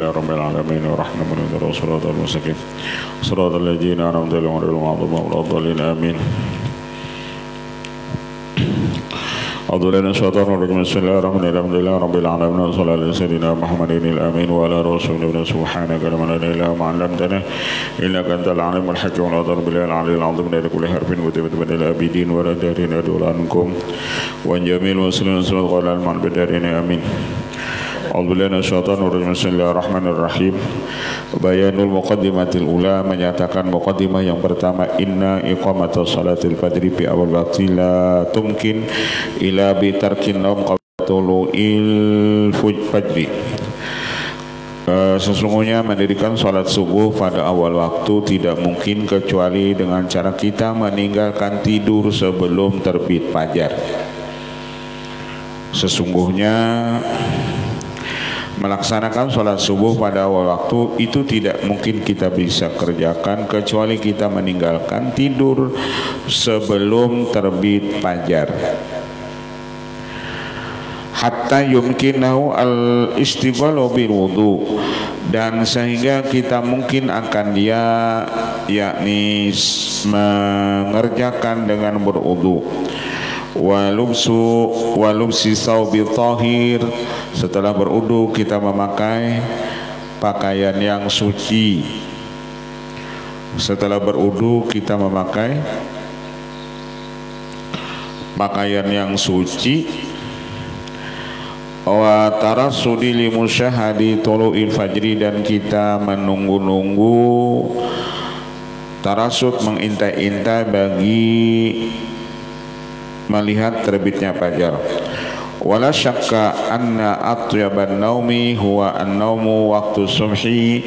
يا رب العالمين ورحمة من الصراط المستقيم صراط الذين أنعمت عليهم غير المغضوب عليهم ولا الضالين آمين. أعوذ بالله من الشيطان الرجيم بسم الله الرحمن الرحيم الحمد لله رب العالمين وصلى الله على سيدنا محمد الأمين وعلى رسوله سبحانك لا علم لنا إلا ما علمتنا إنك أنت العليم الحكيم والأضل بالله العلي العظيم من كل حرف وتبت إلى الآبدين ولا دارين أدول عنكم وأن جميل وسلم وسلم قال المعنى بالدارين آمين. أعوذ بالله من الشيطان الرجيم بسم الله الرحمن الرحيم. Bayanul muqaddimatil ula menyatakan muqaddimah yang pertama inna iqamatus salatil fajri fi awal waqti la tumkin ila bi tarkin naum qabla tulu'il fajri. Sesungguhnya mendirikan salat subuh pada awal waktu tidak mungkin kecuali dengan cara kita meninggalkan tidur sebelum terbit fajar. Sesungguhnya melaksanakan sholat subuh pada awal waktu itu tidak mungkin kita bisa kerjakan kecuali kita meninggalkan tidur sebelum terbit fajar. Hatta yumkinahu al-istighalu bil wudu, dan sehingga kita mungkin akan dia yakni mengerjakan dengan berwudu. Walubsi saubi tahir, setelah berudu kita memakai pakaian yang suci. Setelah berudu kita memakai pakaian yang suci. Wa tarassudi li musyahadi tulu'il fajri, dan kita menunggu-nunggu tarasud, mengintai-intai bagi melihat terbitnya fajar. Wala syakka anna atyaban naumi huwa an-naumu waktu subhi,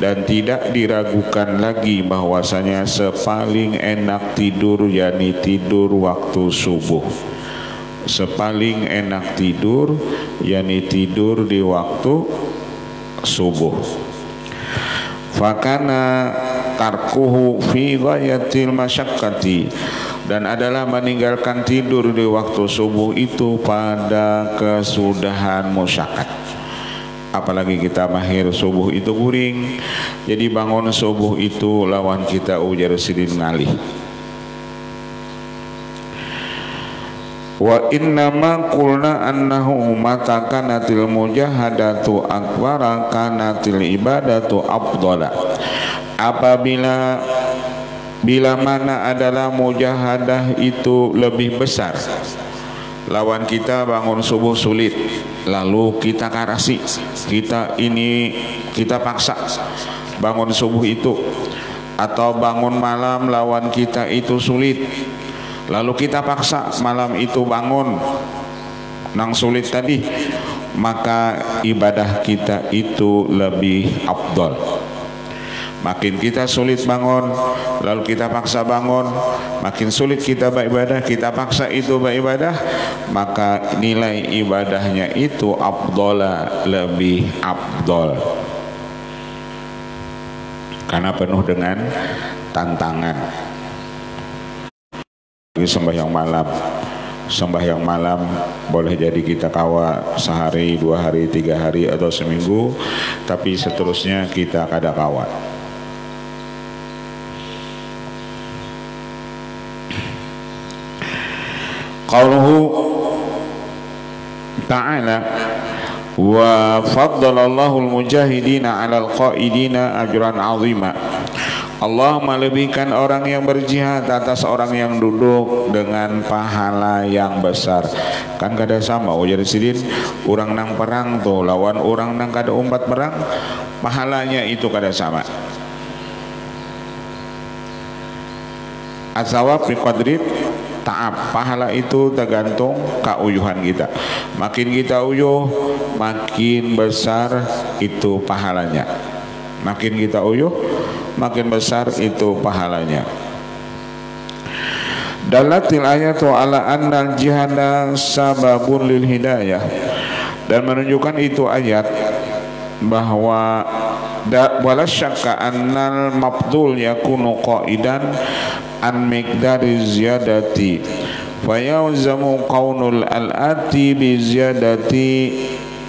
dan tidak diragukan lagi bahwasanya sepaling enak tidur yakni tidur waktu subuh. Sepaling enak tidur yakni tidur di waktu subuh. Fakana tarkuhu fi ghayatil masyaqqati, dan adalah meninggalkan tidur di waktu subuh itu pada kesudahan musyaqqat. Apalagi kita mahir subuh itu guring, jadi bangun subuh itu lawan kita ujar sidin ngalih. Wa innama qulna annahu mata kanatil mujahadatu akbara kanatil ibadatu afdala. Apabila mana adalah mujahadah itu lebih besar, lawan kita bangun subuh sulit, lalu kita karasi, kita paksa bangun subuh itu, atau bangun malam lawan kita itu sulit, lalu kita paksa malam itu bangun nang sulit tadi, maka ibadah kita itu lebih afdal. Makin kita sulit bangun, lalu kita paksa bangun, makin sulit kita beribadah, kita paksa itu beribadah, maka nilai ibadahnya itu afdala, lebih afdal, karena penuh dengan tantangan. Sembahyang malam boleh jadi kita kawa sehari, 2 hari, 3 hari, atau seminggu, tapi seterusnya kita kada kawa. Qauluhu ta'ala wa faddalallahu al-mujahidina 'alal qa'idina ajran 'azima. Allah melebihkan orang yang berjihad atas orang yang duduk dengan pahala yang besar. Kan kada sama ujar sidin, orang nang perang tuh lawan orang nang kada umpat perang, pahalanya itu kada sama. As-sawab bi qadri ta'ab, pahala itu tergantung keuyuhan kita. Makin kita uyuh, makin besar itu pahalanya. Makin kita uyuh, makin besar itu pahalanya. Dalatil ayatu ala annal jihada sababun lil hidayah, dan menunjukkan itu ayat bahwa wala syakka annal mabdul yakunu qaidan an miqdari ziyadati fayawzamu qaunul al-ati bi ziyadati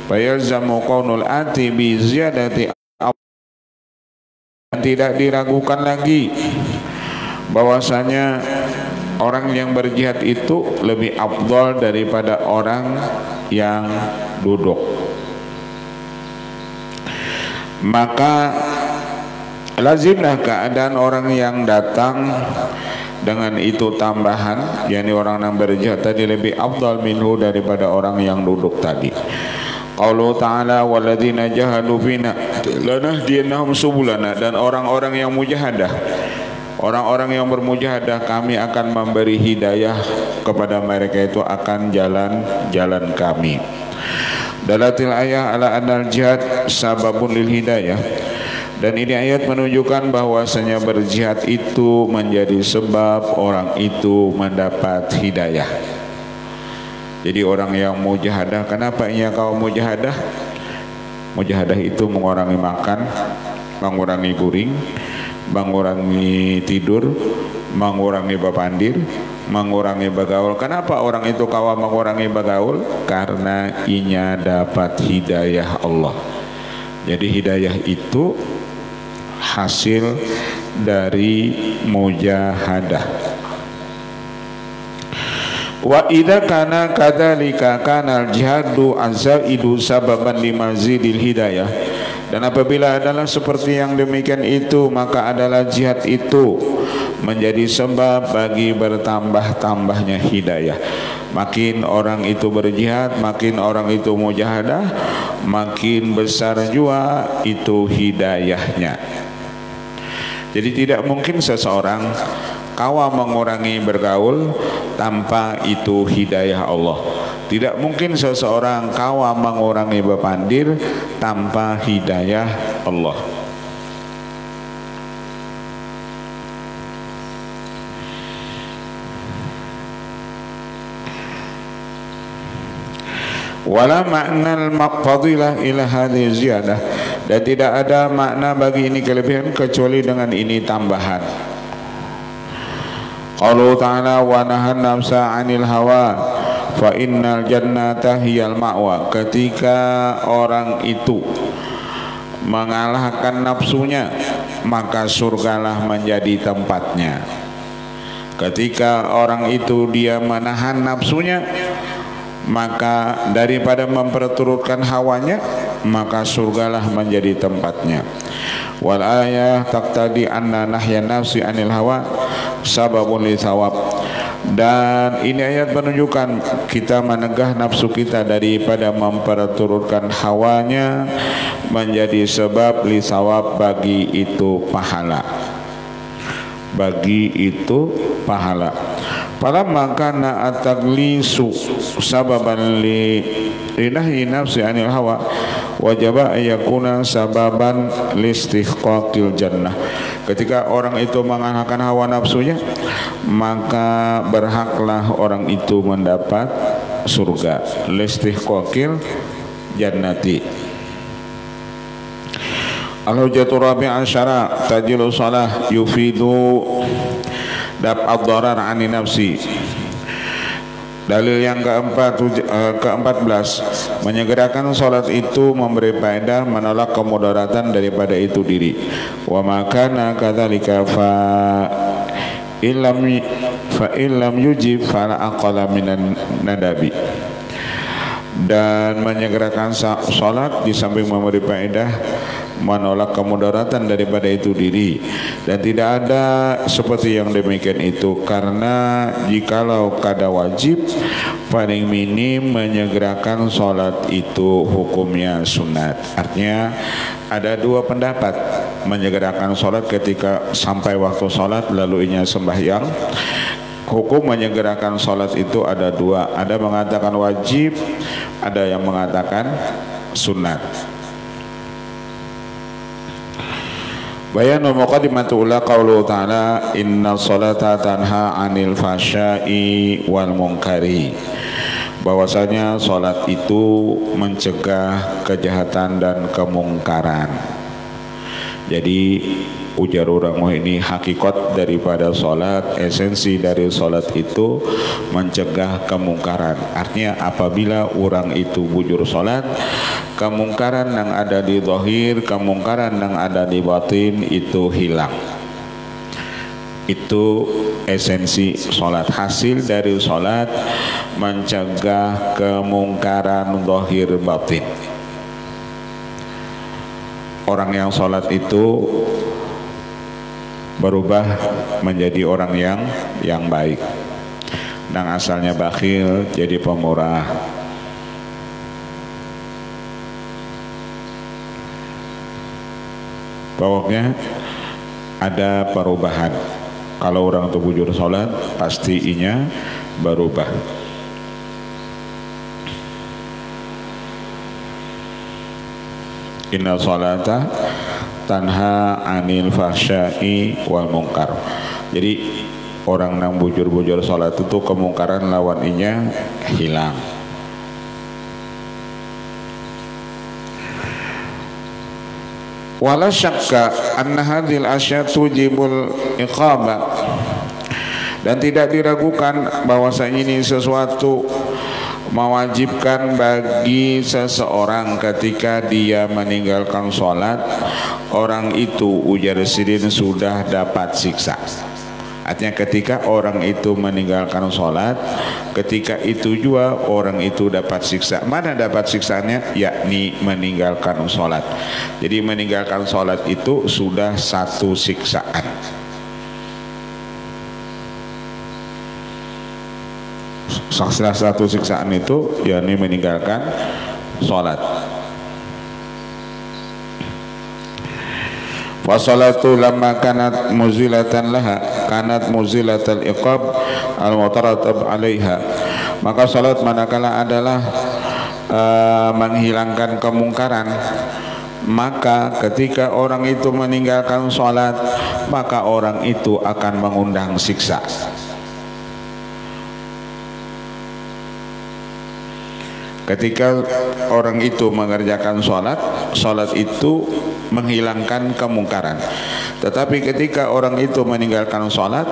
Fayalzamu qaulul ati bi ziyadati, tidak diragukan lagi bahwasanya orang yang berjihad itu lebih afdal daripada orang yang duduk. Maka lazimlah keadaan orang yang datang dengan itu tambahan, yakni orang yang berjihad tadi lebih afdal minhu daripada orang yang duduk tadi. Qaulullah ta'ala walladzina jahadu fina lanahdiyannahum subulana, dan orang-orang yang mujahadah, orang-orang yang bermujahadah kami akan memberi hidayah kepada mereka, itu akan jalan-jalan kami. Dalatil ayah ala anal jihad sababun lil hidayah, dan ini ayat menunjukkan bahwasanya berjihad itu menjadi sebab orang itu mendapat hidayah. Jadi orang yang mujahadah, kenapa ia kau mujahadah? Mujahadah itu mengurangi makan, mengurangi guring, mengurangi tidur, mengurangi bapandir, mengurangi bagaul. Kenapa orang itu kawa mengurangi bagaul? Karena inya dapat hidayah Allah. Jadi hidayah itu hasil dari mujahadah. Wa idza kana kadzalika kana al-jihadu azaidu sababan limazidil hidayah, dan apabila adalah seperti yang demikian itu, maka adalah jihad itu menjadi sebab bagi bertambah-tambahnya hidayah. Makin orang itu berjihad, makin orang itu mujahadah, makin besar jua itu hidayahnya. Jadi tidak mungkin seseorang kawa mengurangi bergaul tanpa itu hidayah Allah. Tidak mungkin seseorang kawa mengurangi bepandir tanpa hidayah Allah. Wala makna al-maqfadilah ila hadhihi ziyadah, dan tidak ada makna bagi ini kelebihan kecuali dengan ini tambahan. Qalu ta'ala wa nahan nafsa 'anil hawa fa innal jannata hiyal ma'wa. Ketika orang itu mengalahkan nafsunya, maka surgalah menjadi tempatnya. Ketika orang itu dia menahan nafsunya, maka daripada memperturutkan hawanya, maka surgalah menjadi tempatnya. Wal ayah taqtadi anna nahyan nafsi 'anil hawa sababun li thawab, dan ini ayat menunjukkan kita menegah nafsu kita daripada memperturutkan hawanya menjadi sebab li thawab, bagi itu pahala, bagi itu pahala. Falamma kana at-taglisu sababan li nahyi nafsi 'anil hawa wajaba ayakuna sababan listihqaqil jannah. Ketika orang itu mengalahkan hawa nafsunya, maka berhaklah orang itu mendapat surga. Listihqaqil jannati. Al-hujjatu rabi'a asyara tajilu salah yufidu daf'ad darar 'ani nafsi. Dalil yang ke-14, menyegerakan sholat itu memberi faedah menolak kemudaratan daripada itu diri. Wa makana kadzalika fa illam yujib fala aqala minan nadabi. Dan menyegerakan sholat di samping memberi faedah menolak kemudaratan daripada itu diri, dan tidak ada seperti yang demikian itu, karena jikalau kada wajib paling minim menyegerakan sholat itu hukumnya sunat. Artinya ada dua pendapat menyegerakan sholat ketika sampai waktu sholat lalu inya sembahyang. Hukum menyegerakan sholat itu ada dua, ada mengatakan wajib, ada yang mengatakan sunat. Bayanul muqaddimatu ula qaulu ta'ala inna sholata tanha 'anil fahsya'i wal munkari, bahwasanya salat itu mencegah kejahatan dan kemungkaran. Jadi ujar orang ini hakikat daripada sholat, esensi dari sholat itu mencegah kemungkaran. Artinya apabila orang itu bujur sholat, kemungkaran yang ada di zahir, kemungkaran yang ada di batin itu hilang. Itu esensi sholat. Hasil dari sholat mencegah kemungkaran zahir batin. Orang yang sholat itu berubah menjadi orang yang baik. Dan asalnya bakhil jadi pemurah. Pokoknya ada perubahan. Kalau orang itu bujur sholat, pastinya berubah. Inna sholata tanha anil fahsya'i wal munkar. Jadi orang yang bujur-bujur sholat itu kemungkaran lawannya hilang. Wala syakka anna hadhil asya tujibul iqaba. Dan tidak diragukan bahwasanya ini sesuatu mewajibkan bagi seseorang ketika dia meninggalkan sholat, orang itu ujar sidin sudah dapat siksa. Artinya ketika orang itu meninggalkan sholat, ketika itu juga orang itu dapat siksa. Mana dapat siksanya? Yakni meninggalkan sholat. Jadi meninggalkan sholat itu sudah satu siksaan. Salah satu siksaan itu yakni meninggalkan sholat. Wasalatu lamma kanat muzilatan laha kanat muzilatal iqab al-mutaratab alaiha. Maka salat manakala adalah menghilangkan kemungkaran, maka ketika orang itu meninggalkan salat, maka orang itu akan mengundang siksa. Ketika orang itu mengerjakan sholat, sholat itu menghilangkan kemungkaran. Tetapi ketika orang itu meninggalkan sholat,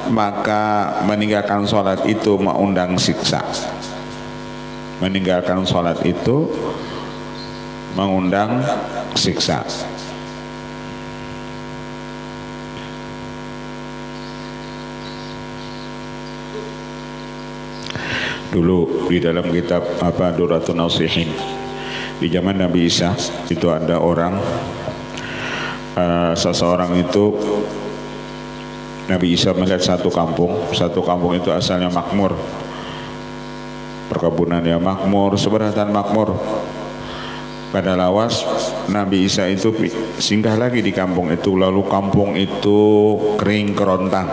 maka meninggalkan sholat itu mengundang siksa. Meninggalkan sholat itu mengundang siksa. Dulu di dalam kitab Duratun Nasihin, di zaman Nabi Isa itu ada orang, seseorang itu, Nabi Isa melihat satu kampung itu asalnya makmur, perkebunannya makmur, seberatan makmur. Pada lawas Nabi Isa itu singgah lagi di kampung itu, lalu kampung itu kering kerontang.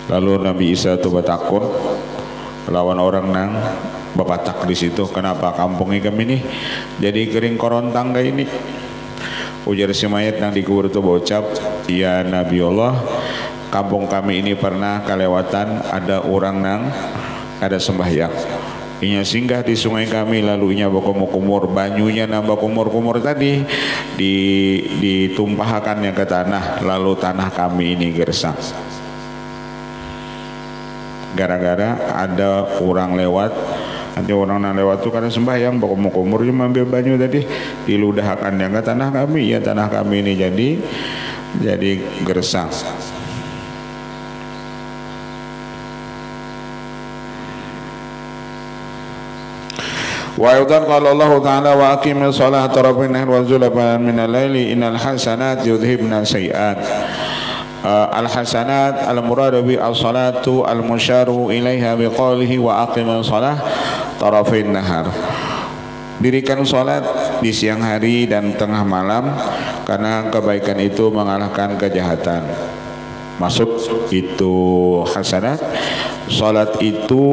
Lalu Nabi Isa itu bertakun lawan orang nang bapatak di situ, kenapa kampungnya kami ini jadi kering korontang kayak ini? Ujar si mayat nang dikubur itu bocap, ya Nabi Allah, kampung kami ini pernah kelewatan ada orang nang ada sembahyang. Inya singgah di sungai kami, lalu inya bakumur-kumur, banyunya nambah kumur-kumur tadi ditumpahkannya ke tanah, lalu tanah kami ini gersang. Gara-gara ada orang lewat, nanti orang yang lewat itu karena sembahyang bakumur-kumur cuma ambil banyu tadi diludahkan yang ke tanah kami, ya tanah kami ini jadi gersang. Wa aidan qala Allah Ta'ala wa aqimis sholata tarafin nahar wa zulfan minal laili innal hasanat yudhibna sayiat. Al-hasanat al-muradu bi as-salatu al-musyaru ilaiha biqaulihi wa aqimis shalah tarafin nahar. Dirikan salat di siang hari dan tengah malam, karena kebaikan itu mengalahkan kejahatan. Masuk itu hasanat, salat itu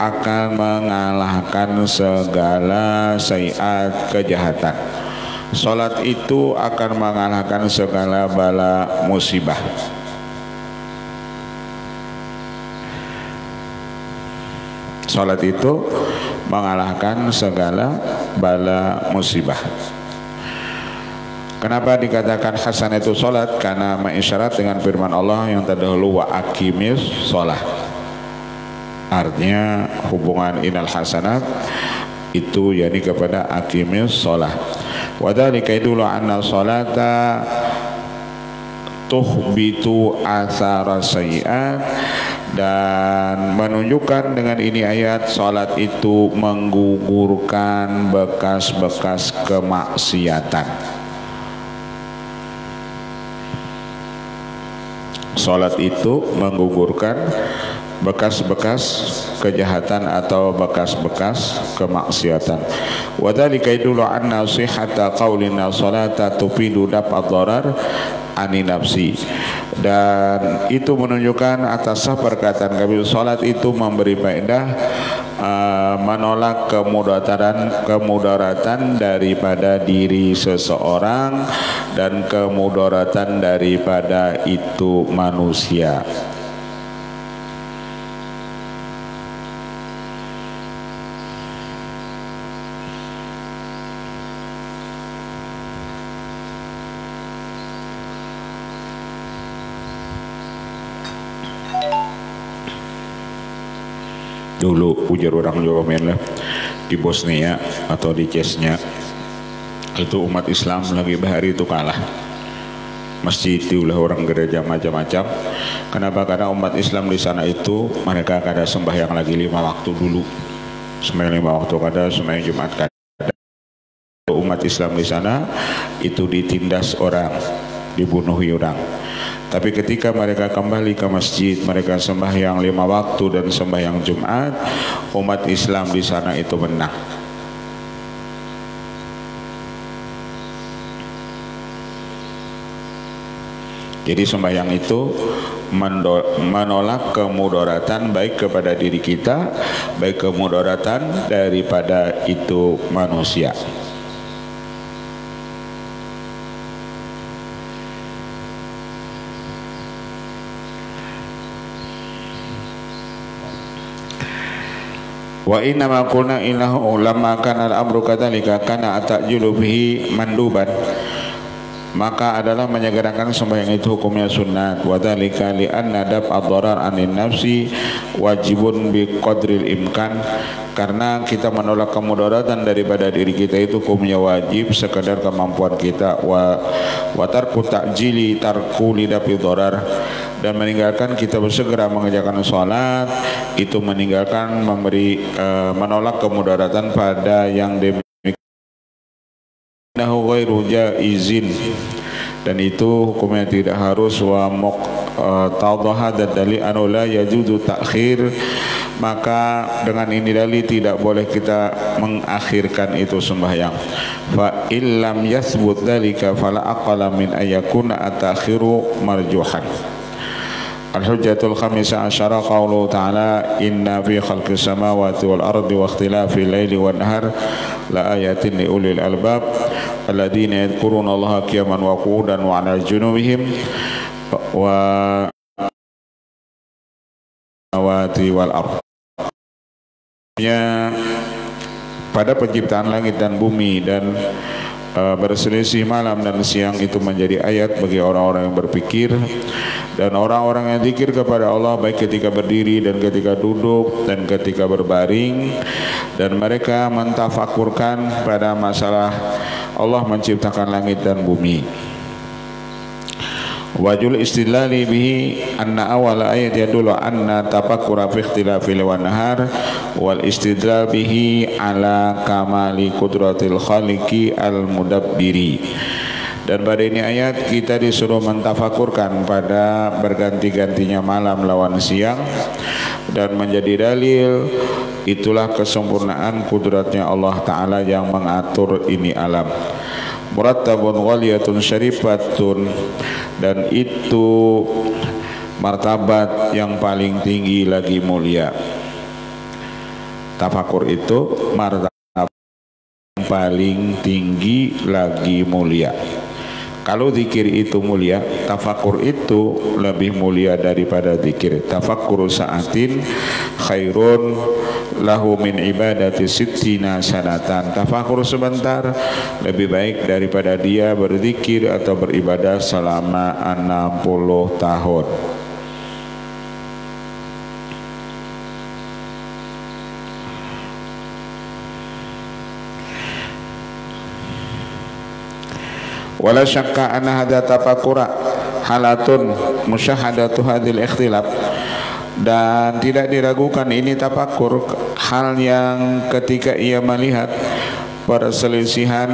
akan mengalahkan segala sayiat kejahatan. Salat itu akan mengalahkan segala bala musibah. Salat itu mengalahkan segala bala musibah. Kenapa dikatakan hasan itu salat? Karena mengisyarat dengan firman Allah yang terdahulu wa aqimis shalah. Artinya hubungan inal hasanat itu yakni kepada aqimis shalah. Wa dzalika idullu anna sholata tuhbitu athara sayyi'at, dan menunjukkan dengan ini ayat salat itu menggugurkan bekas-bekas kemaksiatan. Salat itu menggugurkan bekas-bekas kejahatan atau bekas-bekas kemaksiatan. Wa dzalika idullu anna sihhata qaulina salata tufidu daf'ad dharar ani nafsi, dan itu menunjukkan atas sah perkataan kami salat itu memberi faedah menolak kemudaratan daripada diri seseorang dan kemudaratan daripada itu manusia. Dulu ujar orang Jawa lah di Bosnia atau di Chechnya itu umat Islam lagi bahari itu kalah. Masjid itulah orang gereja macam-macam. Kenapa? Karena umat Islam di sana itu mereka kada sembahyang lagi 5 waktu dulu. Sembahyang 5 waktu kada, sembahyang Jumat kada. Umat Islam di sana itu ditindas orang, dibunuhi orang. Tapi ketika mereka kembali ke masjid, mereka sembahyang 5 waktu dan sembahyang Jumat, umat Islam di sana itu menang. Jadi sembahyang itu menolak kemudaratan baik kepada diri kita, baik kemudaratan daripada itu manusia. Wa inna ma qulna innahu lamma kana al-amru kadzalika kana ta'jilu bihi manduban, maka adalah menyegerakan sembahyang itu hukumnya sunnat. Wa dzalika li anna daf'ad dharar 'anil nafsi wajibun bi qadril imkan, karena kita menolak kemudaratan daripada diri kita itu hukumnya wajib sekadar kemampuan kita. Wa tarku ta'jili tarku li daf'id dharar, dan meninggalkan kita bersegera mengerjakan sholat itu meninggalkan menolak kemudaratan pada yang demikian. Nahu ghairu jaizin, dan itu hukumnya tidak harus. Wa muqtadha dalil anu la yajuzu ta'khir, maka dengan ini dalil tidak boleh kita mengakhirkan itu sembahyang. Fa illam yathbut dzalika fala aqala min ayakuna at-ta'khiru marjuhan. Al-hujjatul khamisah asyara qauluhu ta'ala inna fi khalqis samawati wal ardi wa ikhtilafil laili wan nahar la ayatin li ulil albab alladziina yadhkuruna Allaha qiyaman wa qu'udan wa 'ala junubihim wa samawati wal ardh. Pada penciptaan langit dan bumi dan berselisih malam dan siang itu menjadi ayat bagi orang-orang yang berpikir dan orang-orang yang zikir kepada Allah baik ketika berdiri dan ketika duduk dan ketika berbaring, dan mereka mentafakurkan pada masalah Allah menciptakan langit dan bumi. Wajul istilali bihi anna awal ayat yadullu anna tafakkura fi ikhtilafil wan nahar wal istidlal bihi ala kamali qudratil khaliqi al mudabbiri. Dan pada ini ayat kita disuruh mentafakurkan pada berganti-gantinya malam lawan siang, dan menjadi dalil itulah kesempurnaan kudratnya Allah Ta'ala yang mengatur ini alam. Murattabun ghaliyatun syarifatun, dan itu martabat yang paling tinggi lagi mulia. Tafakur itu martabat yang paling tinggi lagi mulia. Kalau zikir itu mulia, tafakur itu lebih mulia daripada zikir. Tafakkur sa'atin khairun lahu min ibadati sittina sanatan. Tafakur sebentar lebih baik daripada dia berzikir atau beribadah selama 60 tahun. Wala syakka anna hadza tafakkura halatun musyahadatu hadhil ikhtilaf, dan tidak diragukan ini tafakur, hal yang ketika ia melihat perselisihan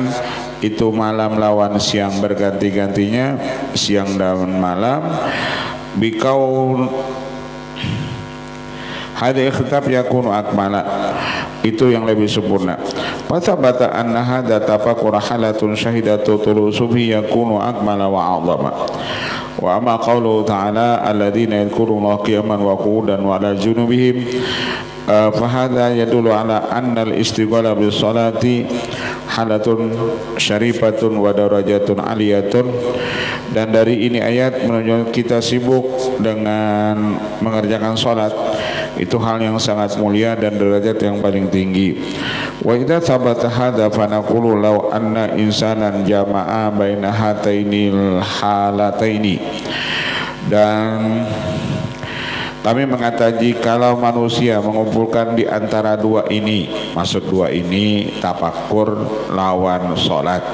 itu malam lawan siang berganti-gantinya, siang dan malam, bikaul hadhil ikhtilaf yakunu akmala, itu yang lebih sempurna. Fatabata anna hadza tafakkura halatun syahidatu tulusubi yakunu akmala wa a'zama. Wa amma qawluhu ta'ala alladzina yadhkurullaha qiyaman wa qu'udan wa 'ala junubihim fa hadza yadullu ala anna al-istighala bis salati halatun syarifatun wa darajatun aliyatun, dan dari ini ayat menunjukkan kita sibuk dengan mengerjakan salat itu hal yang sangat mulia dan derajat yang paling tinggi. Wa idza thabata hadza fa naqulu law anna insanan jama'a baina hatainil halataini, dan kami mengatakan kalau manusia mengumpulkan di antara dua ini, maksud dua ini tafakur lawan salat,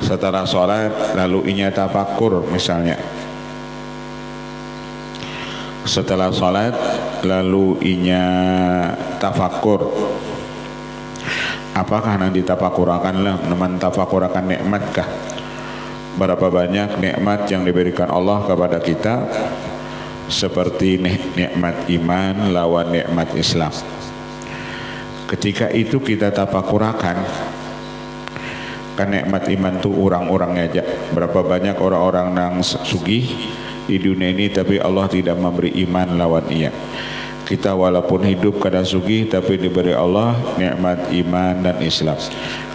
setelah salat lalu inya tafakur, misalnya setelah salat lalu inya tafakur, apakah nanti ditafakurakan lah, mentafakurakan nikmatkah? Berapa banyak nikmat yang diberikan Allah kepada kita, seperti nikmat iman lawan nikmat Islam. Ketika itu kita tafakurakan, kan nikmat iman itu orang-orangnya aja. Berapa banyak orang-orang yang sugih di dunia ini tapi Allah tidak memberi iman lawan ia. Kita walaupun hidup kada sugih tapi diberi Allah nikmat iman dan Islam.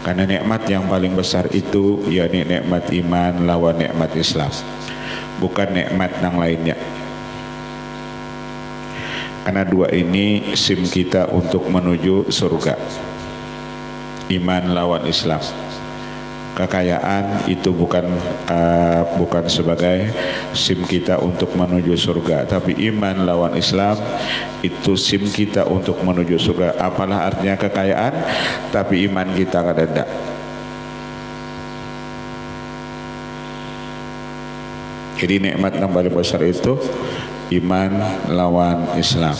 Karena nikmat yang paling besar itu yakni nikmat iman lawan nikmat Islam, bukan nikmat yang lainnya. Karena dua ini SIM kita untuk menuju surga. Iman lawan Islam. Kekayaan itu bukan sebagai SIM kita untuk menuju surga, tapi iman lawan Islam itu SIM kita untuk menuju surga. Apalah artinya kekayaan tapi iman kita kada ada. Jadi nikmat yang paling besar itu iman lawan Islam.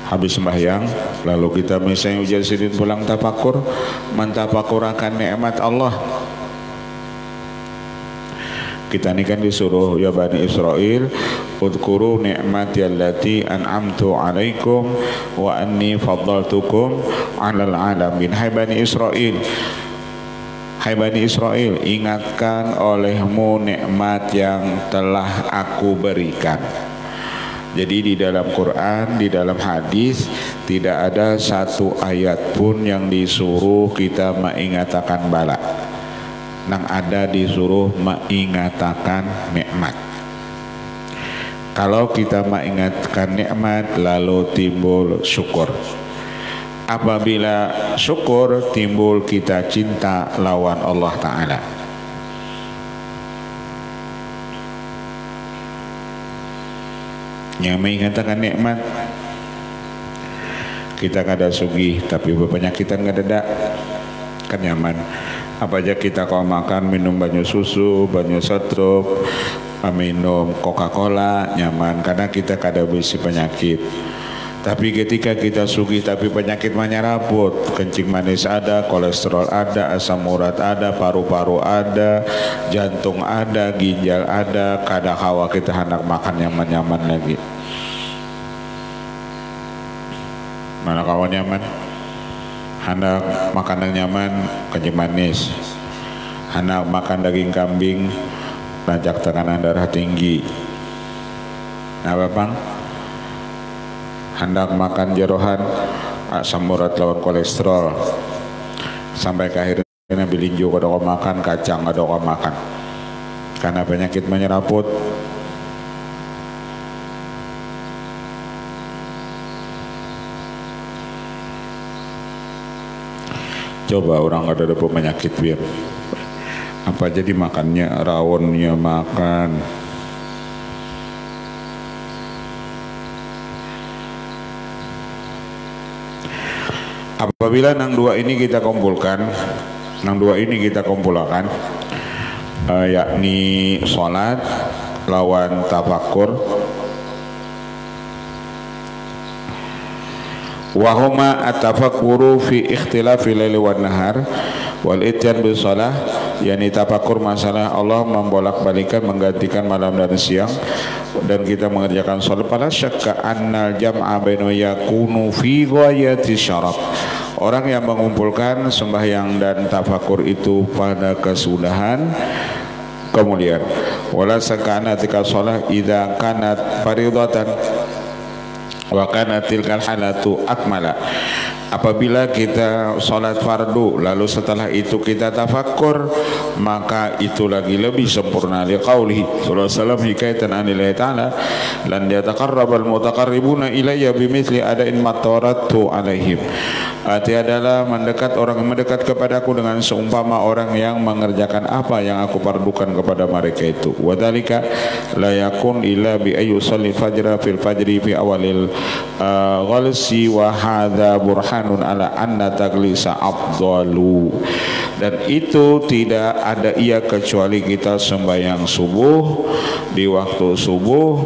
Habis sembahyang lalu kita misalnya ujian sidin pulang tafakur, mentafakurakan nikmat Allah. Kita ini kan disuruh ya Bani Israel, udhkuru ni'mati allati an'amtu alaikum wa anni faddaltukum 'alal alamin. Hai Bani Israel, hai Bani Israel, ingatkan olehmu nikmat yang telah aku berikan. Jadi di dalam Quran, di dalam hadis tidak ada satu ayat pun yang disuruh kita mengingatakan bala. Nang ada disuruh mengingatakan nikmat. Kalau kita mengingatkan nikmat lalu timbul syukur. Apabila syukur timbul kita cinta lawan Allah Ta'ala. Yang mengatakan nikmat, kita kada sugih tapi berpenyakitan kada ada, kan nyaman. Apa aja kita kalau makan minum banyu susu, banyu setrup, minum Coca-Cola nyaman karena kita kada bisi penyakit. Tapi ketika kita sugih tapi penyakit menyeraput, kencing manis ada, kolesterol ada, asam urat ada, paru-paru ada, jantung ada, ginjal ada, kada hawa kita hendak makan nyaman-nyaman lagi. Mana kawan nyaman? Hendak makan yang nyaman, kencing manis. Hendak makan daging kambing, lanjak tekanan darah tinggi. Nah, Bang? Hendak makan jerohan, asam urat lawan kolesterol, sampai ke akhirnya bilinjo kada kau makan, kacang kada kau makan karena penyakit menyeraput. Coba orang ada penyakit biar apa jadi makannya rawonnya makan. Apabila nang dua ini kita kumpulkan, yakni sholat lawan tafakur, wahuma at-tafakkuru fi ikhtilafi laili wan nahar wal ityan bis shalah, yakni tafakur masalah Allah membolak-balikan menggantikan malam dan siang, dan kita mengerjakan sholat. Fala syakka annal jam'a baina yakunu fi ghayati syaraf. Orang yang mengumpulkan sembahyang dan tafakur itu pada kesudahan kemuliaan. Wala sakana tika shalah idza kanat faridatan wa kana tilkal halatu akmala. Apabila kita sholat fardu lalu setelah itu kita tafakkur, maka itu lagi lebih sempurna. Liqaulihi sallallahu alaihi wasallam hikayatan anillahi ta'ala lan yataqarrabal mutaqarribuna ilayya bimithli ada'in matarattu alaihim. Arti adalah orang mendekat kepadaku dengan seumpama orang yang mengerjakan apa yang aku pardukan kepada mereka itu. Wadhalika la yakun illa bi ayyusalli fajra fil fajri fi awalil ghalsi wa hadha burhanun ala anna taglisa afdalu. Dan itu tidak ada ia kecuali kita sembahyang subuh di waktu subuh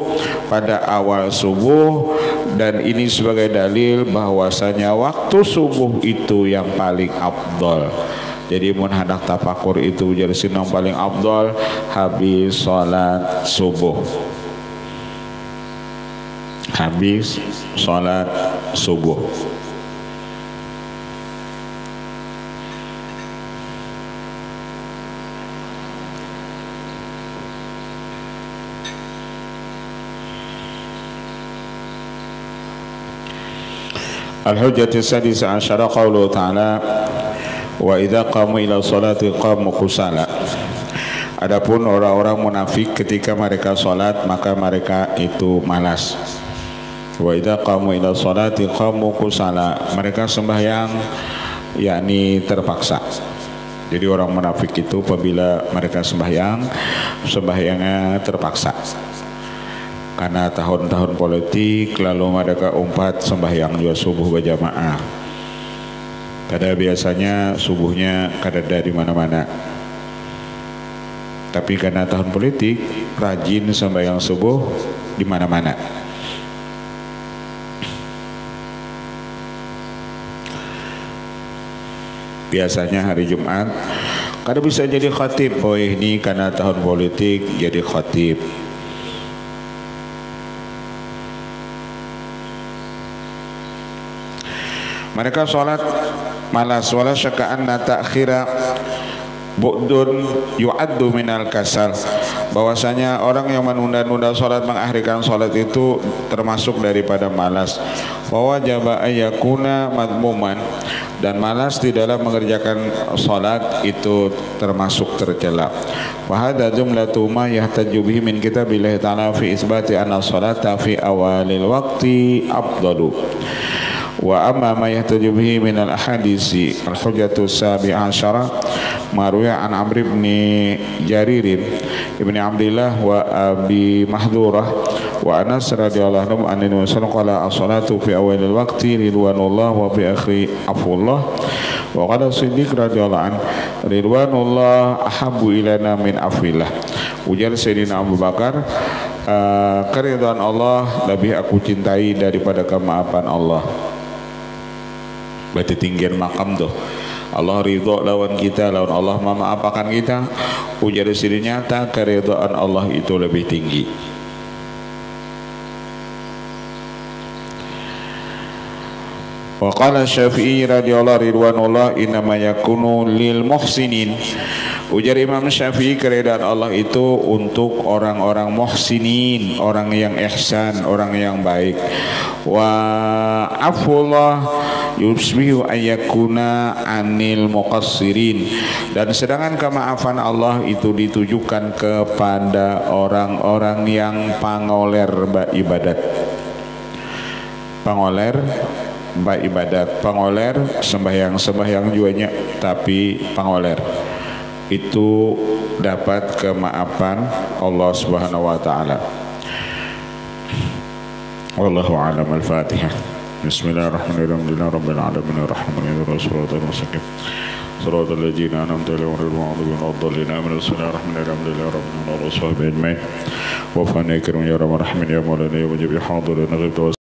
pada awal subuh, dan ini sebagai dalil bahwasanya waktu subuh itu yang paling afdal. Jadi mun hendak tafakur itu jadi sinang paling afdal habis salat subuh. Habis salat subuh. Al-hujjatu sadisa asyara qauluhu ta'ala wa idza qamu ila sholati qamu kusala. Adapun orang-orang munafik ketika mereka salat maka mereka itu malas. Wa idza qamu ila sholati qamu kusala, mereka sembahyang yakni terpaksa. Jadi orang munafik itu apabila mereka sembahyangnya terpaksa. Karena tahun-tahun politik lalu mereka umpat sembahyang juga subuh berjamaah. Kada biasanya subuhnya kada ada di mana-mana. Tapi karena tahun politik rajin sembahyang subuh di mana-mana. Biasanya hari Jumat kada bisa jadi khatib. Oh ini karena tahun politik jadi khatib. Mereka sholat malas. Wala syakka anna ta'khira bu'dun yu'addu minal kasal. Bahwasanya orang yang menunda-nunda sholat, mengakhirkan sholat itu termasuk daripada malas. Wa wajaba ayyakuna madmuman, dan malas di dalam mengerjakan sholat itu termasuk tercela. Wa hadza jumlatu ma yahtaju bihi min kitabillahi ta'ala fi isbati anna sholata fi awalil waqti afdalu. Wa amma ma yahtaju bihi min al-ahadisi al-hujjatu sabi'a asyara marwiya an Amr ibn Jarir ibn Abdillah wa Abi Mahdurah wa Anas radhiyallahu anhu annahu qala as-salatu fi awalil waqti ridwanullah wa fi akhiri afullah wa qala Siddiq radhiyallahu an ridwanullah ahabbu ilana min afillah. Ujar Sayyidina Abu Bakar, keridhaan Allah lebih aku cintai daripada kemaafan Allah. Berarti tinggian makam tuh. Allah ridho lawan kita, lawan Allah memaafkan kita. Ujar sini nyata keridhaan Allah itu lebih tinggi. Wa qala Syafi'i radhiyallahu ridwanullah innama yakunu lil muhsinin Ujar Imam Syafi'i, keridhaan Allah itu untuk orang-orang muhsinin, orang yang ihsan, orang yang baik. Wa afullah yusbihu ayyakuna anil muqassirin, dan sedangkan kemaafan Allah itu ditujukan kepada orang-orang yang pangoler ibadat. Pangoler ibadat, pangoler sembahyang juanya tapi pangoler itu dapat kemaafan Allah Subhanahu wa taala. Wallahu a'lam. Al-Fatihah. Bismillahirrahmanirrahim. Rabbil alamin arrahmanir rahim. Shiratal mustaqim. Shiratal ladzina an'amta alaihim ghairil maghdubi alaihim waladdallin. Bismillahirrahmanirrahim. Alhamdulillahi rabbil alamin. Wa fana ikram ya rahman ya maulana ya mujib hadirina